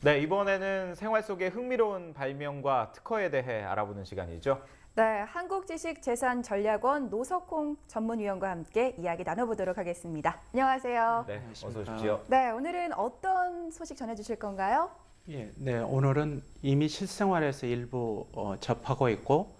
네, 이번에는 생활 속의 흥미로운 발명과 특허에 대해 알아보는 시간이죠. 네, 한국지식재산전략원 노석홍 전문위원과 함께 이야기 나눠보도록 하겠습니다. 안녕하세요. 네, 어서 오십시오. 네, 오늘은 어떤 소식 전해주실 건가요? 네, 오늘은 이미 실생활에서 일부 접하고 있고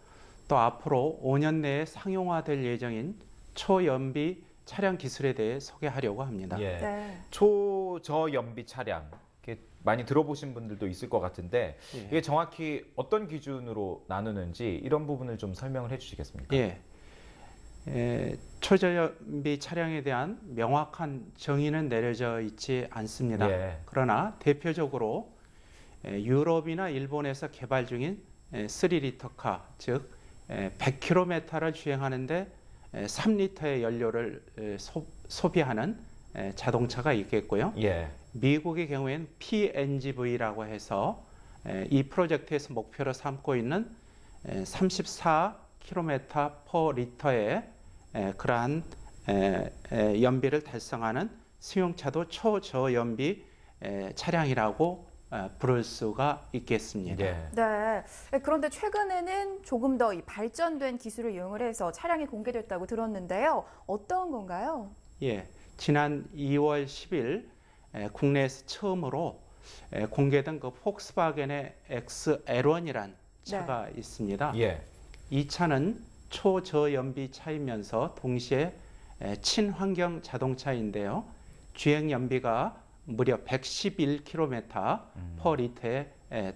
또 앞으로 5년 내에 상용화될 예정인 초연비 차량 기술에 대해 소개하려고 합니다. 예, 네. 초저연비 차량. 이렇게 많이 들어보신 분들도 있을 것 같은데 예. 이게 정확히 어떤 기준으로 나누는지 이런 부분을 좀 설명을 해주시겠습니까? 초저연비 차량에 대한 명확한 정의는 내려져 있지 않습니다. 예. 그러나 대표적으로 유럽이나 일본에서 개발 중인 3리터카, 즉 100km를 주행하는데 3리터의 연료를 소비하는 자동차가 있겠고요. 예. 미국의 경우에는 PNGV라고 해서 이 프로젝트에서 목표로 삼고 있는 34km per 리터의 그러한 연비를 달성하는 승용차도 초저연비 차량이라고 부를 수가 있겠습니다. 예. 네, 그런데 최근에는 조금 더 이 발전된 기술을 이용을 해서 차량이 공개됐다고 들었는데요. 어떤 건가요? 지난 2월 10일 국내에서 처음으로 공개된 그 폭스바겐의 XL1이란 차가 있습니다. 예. 이 차는 초저연비 차이면서 동시에 친환경 자동차인데요. 주행 연비가 무려 111km per 리터에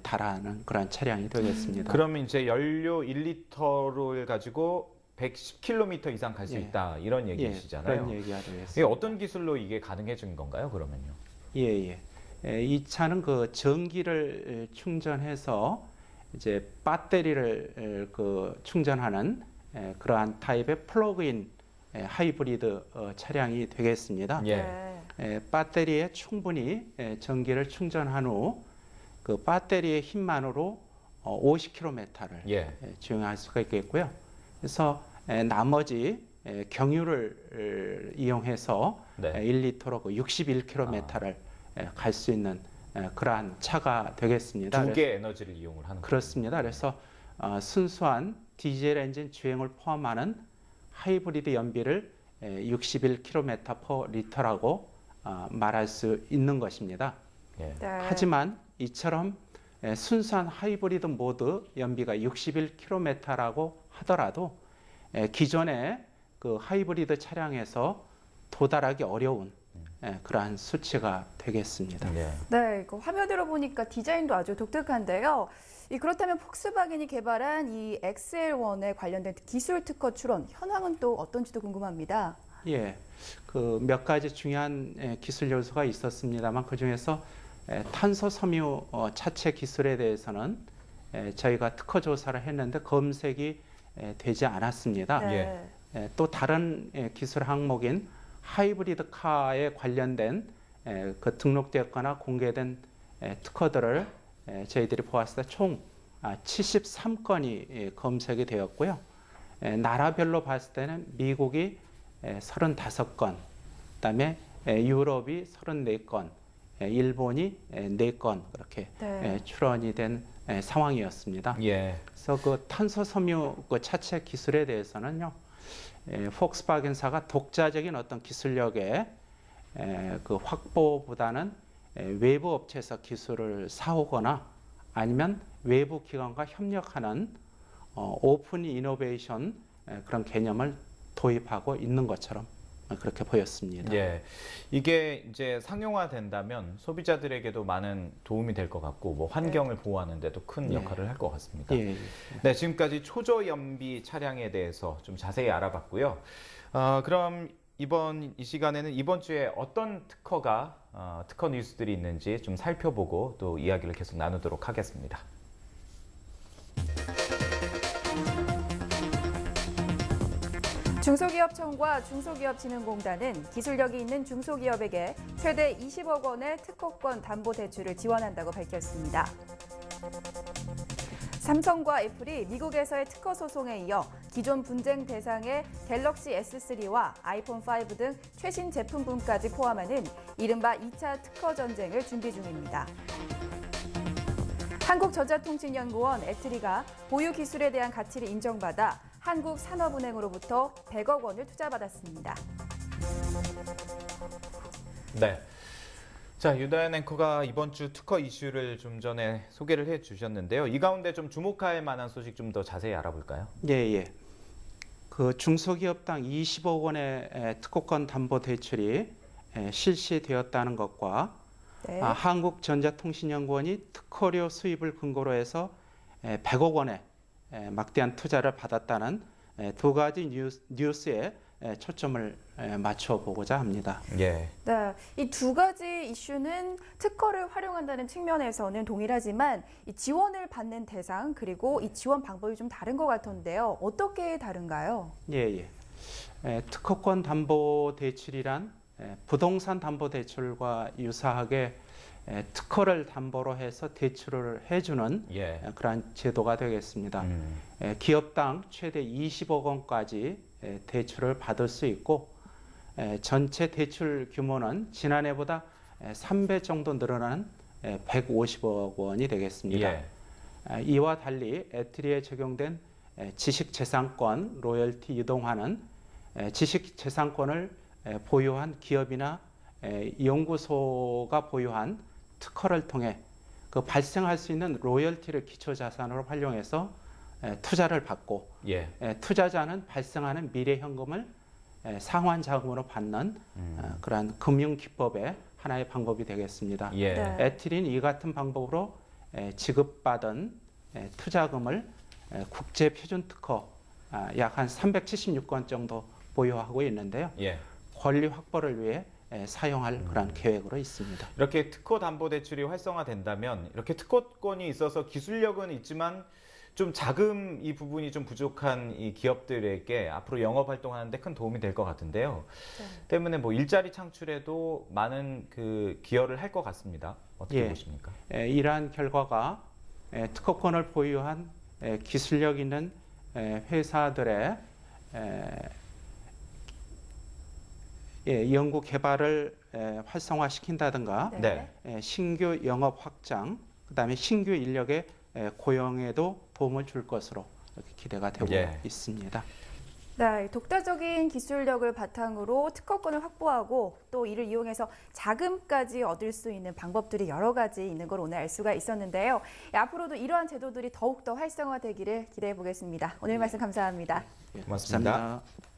달하는 그런 차량이 되겠습니다. 그러면 이제 연료 1리터를 가지고 110km 이상 갈 수 있다 이런 얘기시잖아요. 그런 얘기가 되겠습니다. 이게 어떤 기술로 이게 가능해진 건가요? 그러면요? 이 차는 그 전기를 충전해서 이제 배터리를 충전하는 그러한 타입의 플러그인 하이브리드 차량이 되겠습니다. 예. 배터리에 충분히 전기를 충전한 후 그 배터리의 힘만으로 50km를 주행할 수가 있겠고요. 그래서 나머지 경유를 이용해서 1리터로 61km를 갈 수 있는 그러한 차가 되겠습니다. 두 개의 에너지를 이용을 하는 그렇습니다. 그래서 순수한 디젤 엔진 주행을 포함하는 하이브리드 연비를 61km per 리터라고 말할 수 있는 것입니다. 예. 네. 하지만 이처럼 순수한 하이브리드 모드 연비가 61km라고 하더라도 기존의 그 하이브리드 차량에서 도달하기 어려운 그러한 수치가 되겠습니다. 네, 그 화면으로 보니까 디자인도 아주 독특한데요. 그렇다면 폭스바겐이 개발한 이 XL1에 관련된 기술 특허 출원 현황은 또 어떤지도 궁금합니다. 그 몇 가지 중요한 기술 요소가 있었습니다만 그 중에서 탄소 섬유 차체 기술에 대해서는 저희가 특허 조사를 했는데 검색이 되지 않았습니다. 네. 또 다른 기술 항목인 하이브리드 카에 관련된 그 등록되었거나 공개된 특허들을 저희들이 보았을 때 총 73건이 검색이 되었고요. 나라별로 봤을 때는 미국이 35건, 그다음에 유럽이 34건, 일본이 4건 그렇게 출원이 된 상황이었습니다. 그래서 그 탄소 섬유 그 차체 기술에 대해서는요. 폭스바겐사가 독자적인 어떤 기술력의 그 확보보다는 외부 업체에서 기술을 사오거나 아니면 외부 기관과 협력하는 오픈 이노베이션 그런 개념을 도입하고 있는 것처럼 그렇게 보였습니다. 이게 이제 상용화 된다면 소비자들에게도 많은 도움이 될 것 같고 뭐 환경을 보호하는 데도 큰 역할을 할 것 같습니다. 네, 지금까지 초저연비 차량에 대해서 좀 자세히 알아봤고요. 그럼 이 시간에는 이번 주에 어떤 특허 뉴스들이 있는지 좀 살펴보고 또 이야기를 계속 나누도록 하겠습니다. 중소기업청과 중소기업진흥공단은 기술력이 있는 중소기업에게 최대 20억 원의 특허권 담보대출을 지원한다고 밝혔습니다. 삼성과 애플이 미국에서의 특허 소송에 이어 기존 분쟁 대상의 갤럭시 S3와 아이폰 5 등 최신 제품군까지 포함하는 이른바 2차 특허 전쟁을 준비 중입니다. 한국전자통신연구원 애트리가 보유 기술에 대한 가치를 인정받아 한국산업은행으로부터 100억 원을 투자받았습니다. 네. 자, 유다현 앵커가 이번 주 특허 이슈를 좀 전에 소개를 해 주셨는데요. 이 가운데 좀 주목할 만한 소식 좀 더 자세히 알아볼까요? 예. 그 중소기업당 20억 원의 특허권 담보 대출이 실시되었다는 것과 네. 한국전자통신연구원이 특허료 수입을 근거로 해서 100억 원의 막대한 투자를 받았다는 두 가지 뉴스에 초점을 맞춰보고자 합니다. 예. 네, 이 두 가지 이슈는 특허를 활용한다는 측면에서는 동일하지만 이 지원을 받는 대상 그리고 이 지원 방법이 좀 다른 것 같은데요. 어떻게 다른가요? 예. 특허권 담보 대출이란 부동산 담보 대출과 유사하게 특허를 담보로 해서 대출을 해주는 그러한 제도가 되겠습니다. 기업당 최대 20억 원까지 대출을 받을 수 있고 전체 대출 규모는 지난해보다 3배 정도 늘어난 150억 원이 되겠습니다. 이와 달리 애트리에 적용된 지식재산권 로열티 유동화는 지식재산권을 보유한 기업이나 연구소가 보유한 특허를 통해 그 발생할 수 있는 로열티를 기초자산으로 활용해서 투자를 받고 투자자는 발생하는 미래 현금을 상환 자금으로 받는 그러한 금융 기법의 하나의 방법이 되겠습니다. 애트리는 이 같은 방법으로 지급받은 투자금을 국제 표준 특허 약 한 376건 정도 보유하고 있는데요. 권리 확보를 위해 사용할 그런 계획으로 있습니다. 이렇게 특허 담보 대출이 활성화된다면 이렇게 특허권이 있어서 기술력은 있지만 좀 자금 이 부분이 좀 부족한 이 기업들에게 앞으로 영업 활동하는데 큰 도움이 될 것 같은데요. 때문에 뭐 일자리 창출에도 많은 그 기여를 할 것 같습니다. 어떻게 보십니까? 이러한 결과가 특허권을 보유한 기술력 있는 회사들의 연구 개발을 활성화시킨다든가 신규 영업 확장, 그다음에 신규 인력의 고용에도 도움을 줄 것으로 이렇게 기대가 되고 있습니다. 네, 독자적인 기술력을 바탕으로 특허권을 확보하고 또 이를 이용해서 자금까지 얻을 수 있는 방법들이 여러 가지 있는 걸 오늘 알 수가 있었는데요. 앞으로도 이러한 제도들이 더욱더 활성화되기를 기대해 보겠습니다. 오늘 말씀 감사합니다. 고맙습니다. 감사합니다.